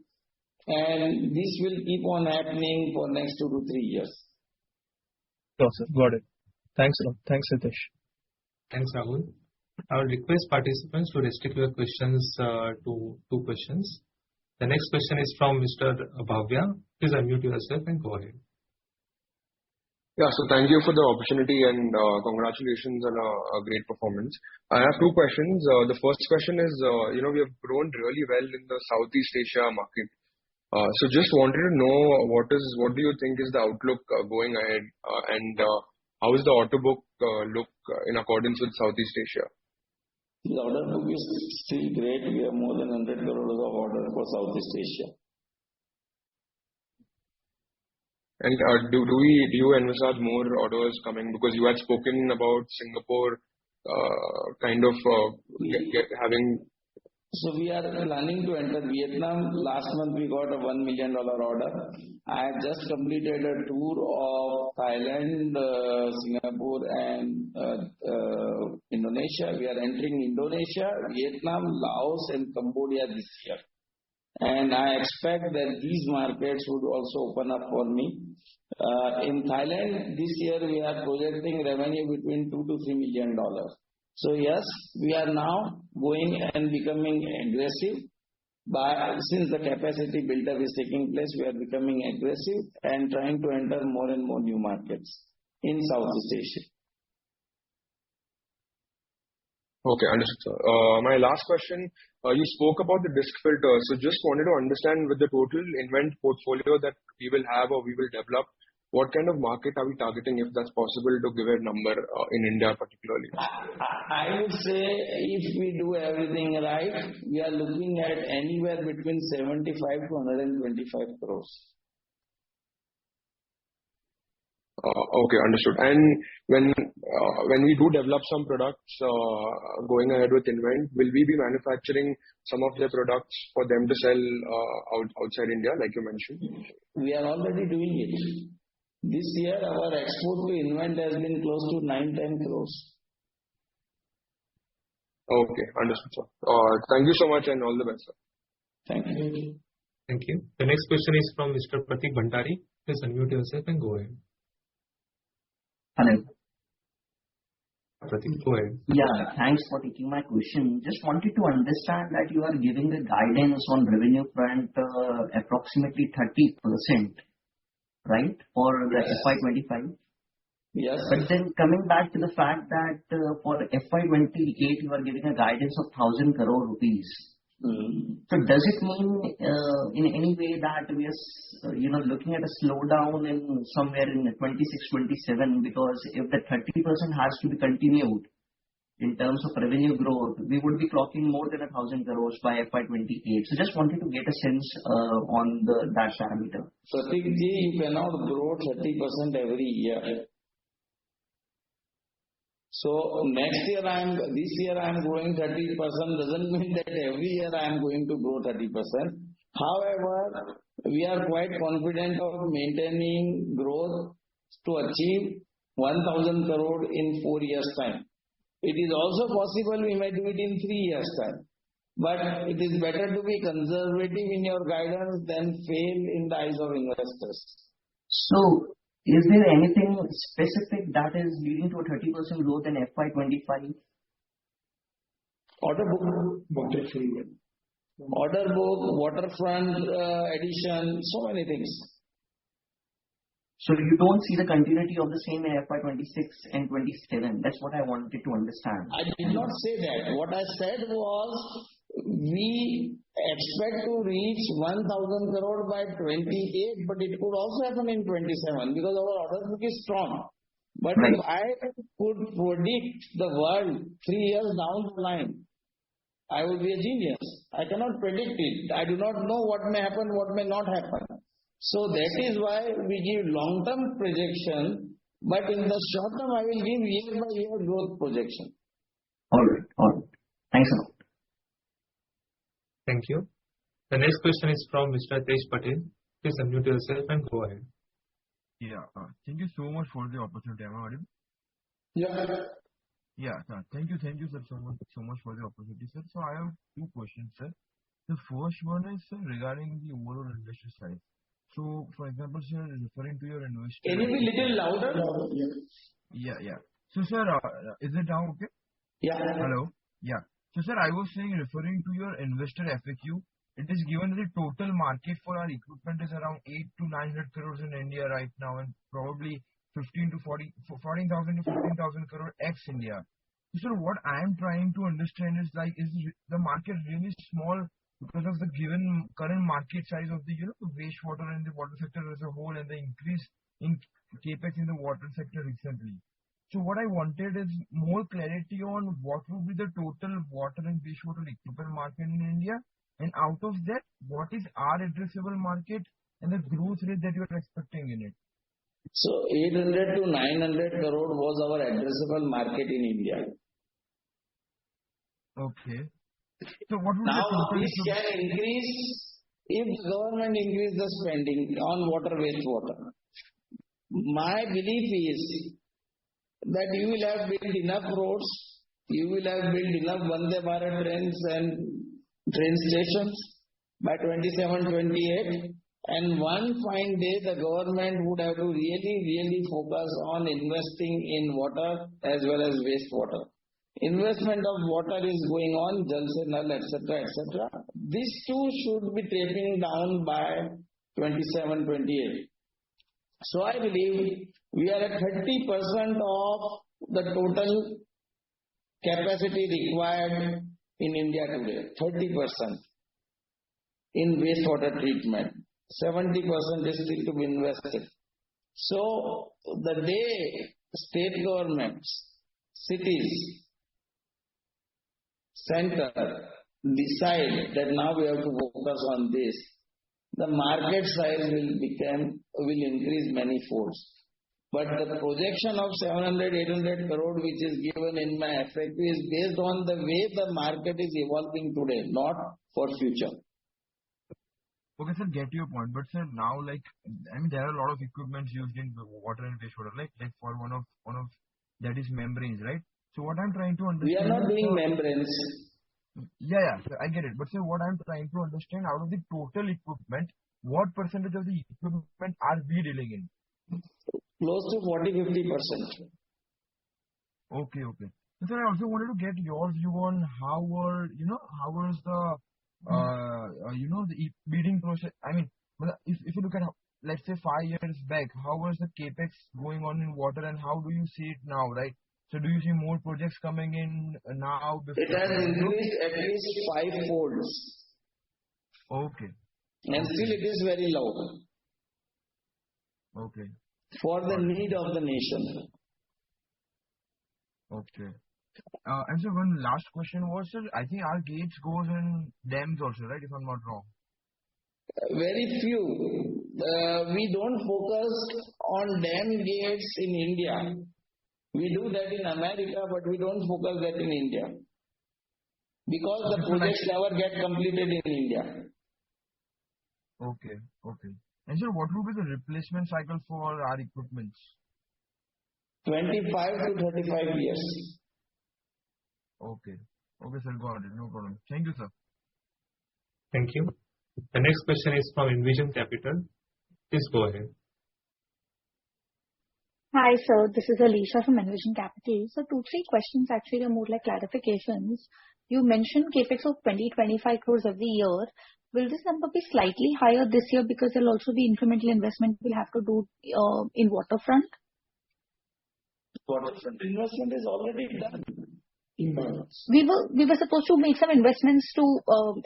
And this will keep on happening for next 2 to 3 years. Sure, sir. Got it. Thanks a lot. Thanks, Hitesh. Thanks, Rahul. I will request participants to restrict your questions to 2 questions. The next question is from Mr. Bhavya. Please unmute yourself and go ahead. Yeah, so thank you for the opportunity and congratulations on a great performance. I have 2 questions. The first question is, we have grown really well in the Southeast Asia market. So just wanted to know what do you think is the outlook going ahead, and how is the order book look in accordance with Southeast Asia? The order book is still great. We have more than 100 crores of order for Southeast Asia. And do you envisage more orders coming? Because you had spoken about Singapore kind of having. So we are planning to enter Vietnam. Last month we got a $1 million order. I have just completed a tour of Thailand, Singapore and Indonesia. We are entering Indonesia, Vietnam, Laos and Cambodia this year. And I expect that these markets would also open up for me. In Thailand, this year we are projecting revenue between $2 to $3 million. So yes, we are now going and becoming aggressive. Since the capacity build-up is taking place, we are becoming aggressive and trying to enter more and more new markets in Southeast Asia. Okay, understood, sir. My last question, you spoke about the disc filter. So just wanted to understand with the total invent portfolio that we will have or we will develop, what kind of market are we targeting, if that's possible to give a number in India particularly? I would say if we do everything right, we are looking at anywhere between 75 to 125 crores. Okay, understood. And when we do develop some products going ahead with invent, will we be manufacturing some of their products for them to sell outside India, like you mentioned? We are already doing it. This year, our export to invent has been close to 9-10 crores. Okay, understood, sir. Thank you so much and all the best, sir. Thank you. Thank you. The next question is from Mr. Pratik Bhandari. Please unmute yourself and go ahead. Hello. Pratik, go ahead. Yeah, thanks for taking my question. Just wanted to understand that you are giving a guidance on revenue front, approximately 30%, right, for the FY25? Yes. But then coming back to the fact that for FY28, you are giving a guidance of 1,000 crore rupees. So does it mean in any way that we are, looking at a slowdown in somewhere in 26-27? Because if the 30% has to be continued in terms of revenue growth, we would be clocking more than 1,000 crores by FY28. So just wanted to get a sense on that parameter. Pratik ji, you cannot grow 30% every year. So this year I am growing 30% doesn't mean that every year I am going to grow 30%. However, we are quite confident of maintaining growth to achieve 1,000 crore in 4 years' time. It is also possible we may do it in 3 years' time. But it is better to be conservative in your guidance than fail in the eyes of investors. So is there anything specific that is leading to a 30% growth in FY25? Order book, waterfront addition, so many things. So you don't see the continuity of the same in FY26 and 27. That's what I wanted to understand. I did not say that. What I said was we expect to reach 1,000 crore by 28, but it could also happen in 27 because our order book is strong. But if I could predict the world 3 years down the line, I would be a genius. I cannot predict it. I do not know what may happen, what may not happen. So that is why we give long-term projection, but in the short term, I will give year-by-year growth projection. All right. Thanks a lot. Thank you. The next question is from Mr. Tej Patel. Please unmute yourself and go ahead. Yeah, thank you so much for the opportunity. Am I audible? Yeah. Yeah, sir. Thank you, sir, so much for the opportunity, sir. So I have 2 questions, sir. The first one is, sir, regarding the overall industry side. So, for example, sir, referring to your investor... Can you be a little louder? Yeah. So, sir, is it now okay? Yeah. Hello? Yeah. So, sir, I was saying, referring to your investor FAQ, it is given that the total market for our equipment is around 8 to 900 crores in India right now, and probably 14,000 to 15,000 crore ex-India. So, sir, what I am trying to understand is the market really small because of the given current market size of the wastewater and the water sector as a whole, and the increase in capex in the water sector recently. So what I wanted is more clarity on what would be the total water and wastewater equipment market in India, and out of that, what is our addressable market and the growth rate that you are expecting in it. So 800 to 900 crore was our addressable market in India. Okay. So what would now the total... this can increase if the government increase the spending on water, wastewater. My belief is that you will have built enough roads, you will have built enough Vande Bharat trains and train stations by 27-28, and one fine day the government would have to really focus on investing in water as well as wastewater. Investment of water is going on, Jal Se Nal, etc., etc. These two should be tapering down by 27-28. So I believe we are at 30% of the total capacity required in India today. 30% in wastewater treatment. 70% is still to be invested. So the day state governments, cities, center decide that now we have to focus on this, the market size will increase many folds. But the projection of 700-800 crore which is given in my FAQ is based on the way the market is evolving today, not for future. Okay, sir, get your point. But sir, now there are a lot of equipments used in water and wastewater, like for one of that is membranes, right? So what I'm trying to We are understand not is, doing membranes. yeah, sir, I get it. But sir, what I'm trying to understand, out of the total equipment, what percentage of the equipment are we dealing in? Close to 40-50%. Okay. So sir, I also wanted to get your view on how was the the bidding process. I mean, if you look at let's say 5 years back, how was the capex going on in water, and how do you see it now, right? So do you see more projects coming in now? It has increased at least 5 folds. Okay. And still it is very low. Okay. For the need of the nation. Okay. And so one last question was, sir, I think our gates goes in dams also, right? If I'm not wrong. Very few. We don't focus on dam gates in India. We do that in America, but we don't focus that in India. Because the projects never get completed in India. Okay. And sir, what will be the replacement cycle for our equipments? 25 to 35 years. Okay, sir, got it. No problem. Thank you, sir. Thank you. The next question is from Envision Capital. Please go ahead. Hi, sir. This is Alicia from Envision Capital. So 2-3 questions actually are more like clarifications. You mentioned capex of 20-25 crores every year. Will this number be slightly higher this year because there'll also be incremental investment we'll have to do in waterfront? Waterfront investment is already done. We were supposed to make some investments to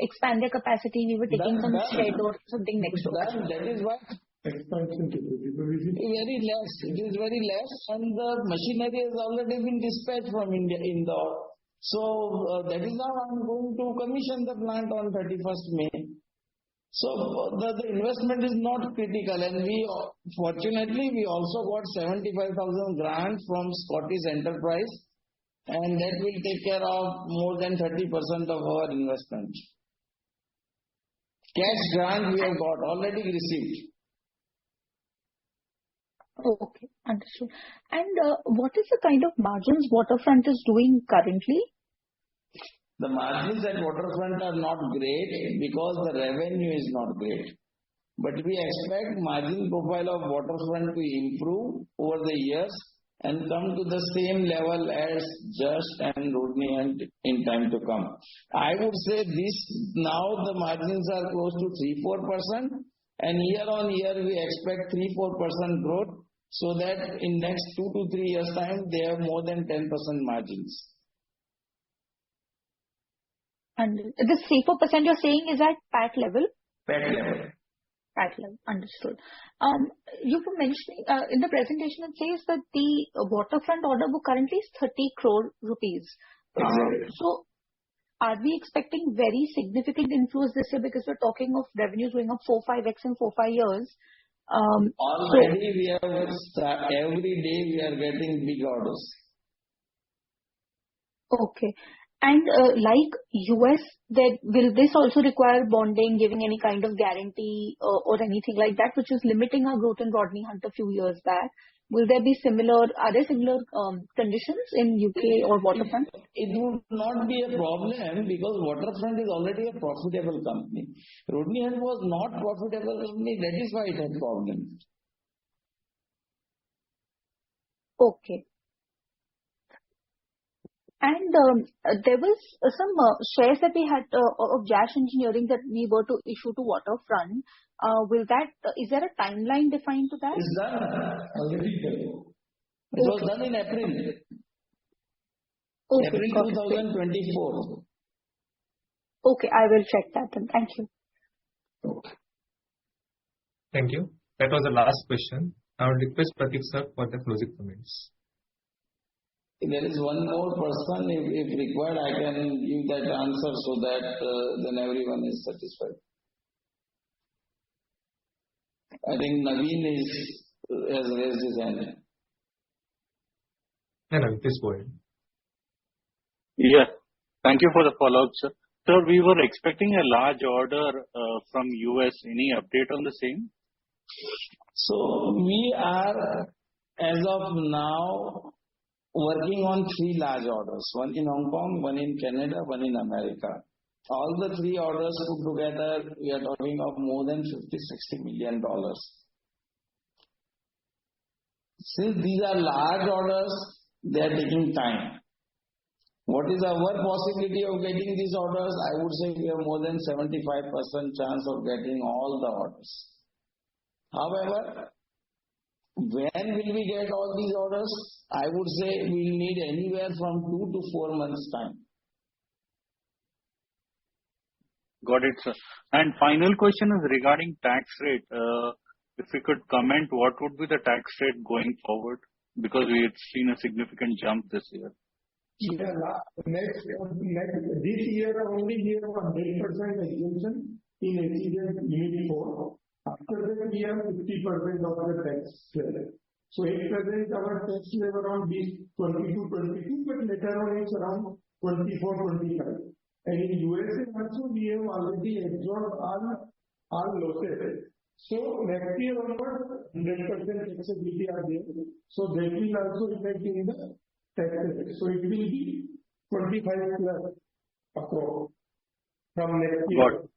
expand their capacity. We were taking some shed or something next door. That is why expansion very less. It is very less, and the machinery has already been dispatched from India, Indore. So that is how I'm going to commission the plant on 31st May. So the investment is not critical, and fortunately we also got 75,000 grant from Scottish Enterprise, and that will take care of more than 30% of our investment. Cash grant we have got already received. Okay, understood. And what is the kind of margins waterfront is doing currently? The margins at waterfront are not great because the revenue is not great. But we expect margin profile of waterfront to improve over the years and come to the same level as Jash and Rodney Hunt in time to come. I would say now the margins are close to 3-4%, and year on year we expect 3-4% growth, so that in next 2 to 3 years time they have more than 10% margins. And this 3-4% you're saying is at PAT level? PAT level. PAT level, understood. You were mentioning in the presentation it says that the waterfront order book currently is 30 crore rupees. Exactly. So are we expecting very significant inflows this year, because we're talking of revenues going up 4-5x in 4-5 years? Already we have every day we are getting big orders. Okay. And like US, will this also require bonding, giving any kind of guarantee or anything like that, which is limiting our growth in Rodney Hunt a few years back? Are there similar conditions in UK or waterfront? It would not be a problem because waterfront is already a profitable company. Rodney Hunt was not profitable company, that is why it had problems. Okay. And there was some shares that we had of Jash Engineering that we were to issue to waterfront. Is there a timeline defined to that? It's done. Already done. It was done in April. Okay, April 2024. Okay, I will check that then. Thank you. Okay. Thank you. That was the last question. I will request Pratik sir for the closing comments. There is one more person, if required, I can give that answer so that then everyone is satisfied. I think Naveen has raised his hand. Naveen, please go ahead. Yeah, thank you for the follow-up, sir. Sir, we were expecting a large order from US. Any update on the same? So we are, as of now, working on 3 large orders, one in Hong Kong, one in Canada, one in America. All the 3 orders put together, we are talking of more than $50-60 million. Since these are large orders, they are taking time. What is our possibility of getting these orders? I would say we have more than 75% chance of getting all the orders. However, when will we get all these orders? I would say we will need anywhere from 2 to 4 months' time. Got it, sir. And final question is regarding tax rate. If you could comment, what would be the tax rate going forward? Because we had seen a significant jump this year. Yeah, this year only we have a 100% exemption in SEZ Unit 4. After that, we have 50% of the tax level. So at present, our tax level around is 22, but later on it's around 24-25. And in USA also, we have already absorbed all losses. So next year onward, 100% taxability are there. So that will also affect in the tax rate. So it will be 25 plus approx from next year. Got it.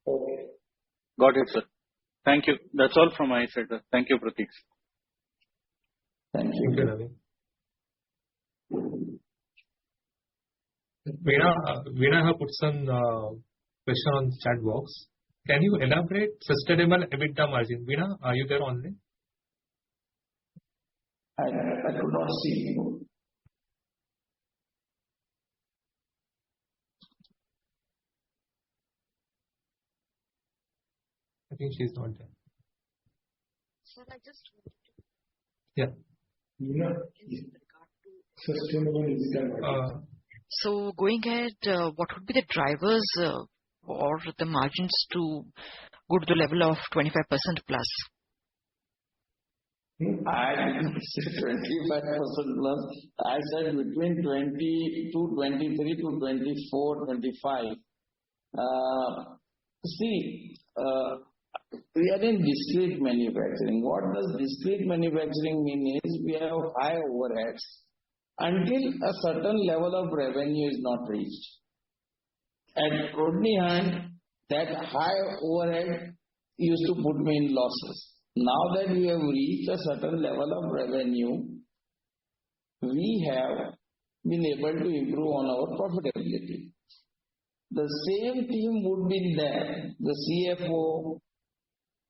Okay. Got it, sir. Thank you. That's all from my side, sir. Thank you, Prateek. Thank you. Thank you, Ravi. Veena has put some question on chat box. Can you elaborate sustainable EBITDA margin? Veena, are you there only? I could not see. I think she's not there. Sir, I just wanted to. Yeah. Sustainable EBITDA. So going ahead, what would be the drivers or the margins to go to the level of 25% plus? I didn't say 25% plus. I said between 23 to 24, 25. See, we are in discrete manufacturing. What does discrete manufacturing mean is we have high overheads until a certain level of revenue is not reached. At Rodney Hunt, that high overhead used to put me in losses. Now that we have reached a certain level of revenue, we have been able to improve on our profitability. The same team would be there, the CFO,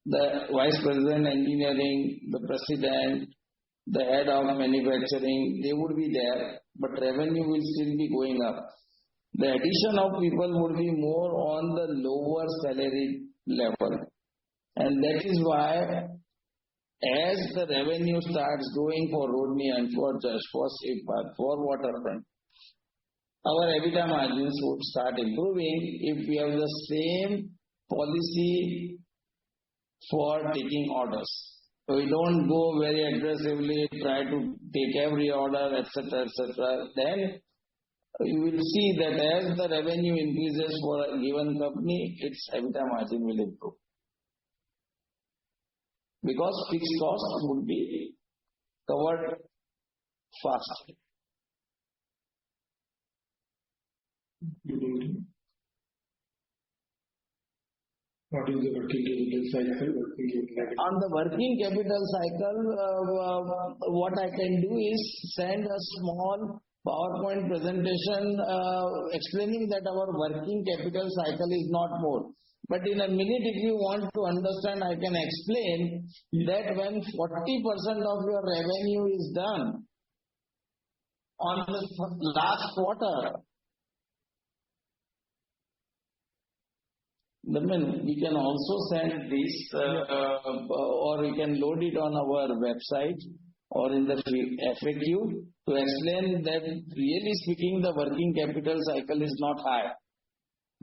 the Vice President Engineering, the President, the Head of Manufacturing, they would be there, but revenue will still be going up. The addition of people would be more on the lower salary level. And that is why as the revenue starts growing for Rodney and for Jash, for Shipyard, for Waterfront, our EBITDA margins would start improving if we have the same policy for taking orders. So we don't go very aggressively, try to take every order, etc., etc. Then you will see that as the revenue increases for a given company, its EBITDA margin will improve. Because fixed costs would be covered fast. What is the working capital cycle? On the working capital cycle, what I can do is send a small PowerPoint presentation explaining that our working capital cycle is not more. But in a minute, if you want to understand, I can explain that when 40% of your revenue is done on the last quarter, then we can also send this or we can load it on our website or in the FAQ to explain that really speaking the working capital cycle is not high.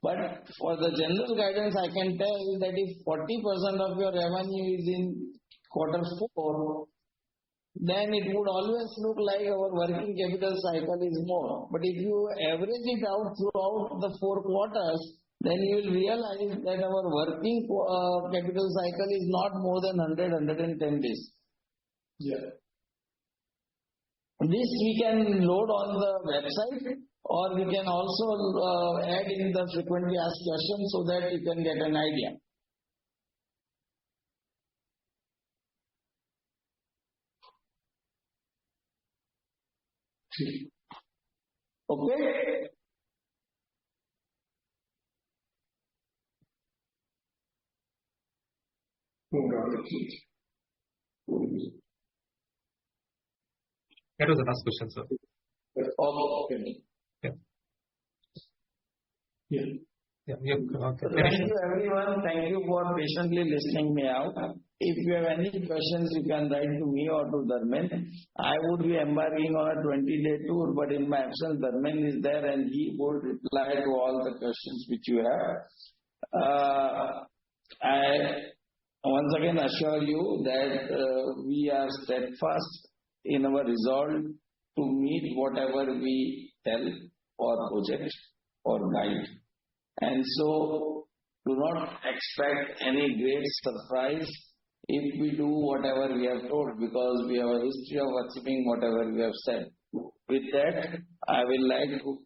But for the general guidance, I can tell that if 40% of your revenue is in quarter 4, then it would always look like our working capital cycle is more. But if you average it out throughout the 4 quarters, then you will realize that our working capital cycle is not more than 100-110 days. Yeah. This we can load on the website, or we can also add in the frequently asked questions so that you can get an idea. Okay? That was the last question, sir. Okay. Yeah. Yeah. Yeah. Okay. Thank you everyone. Thank you for patiently listening me out. If you have any questions, you can write to me or to Dharmen. I would be embarking on a 20-day tour, but in my absence, Dharmen is there and he would reply to all the questions which you have. I once again assure you that we are steadfast in our resolve to meet whatever we tell or project or guide. And so do not expect any great surprise if we do whatever we have told, because we have a history of achieving whatever we have said. With that, I will like to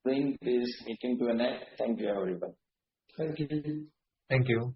bring this meeting to an end. Thank you, everybody. Thank you. Thank you.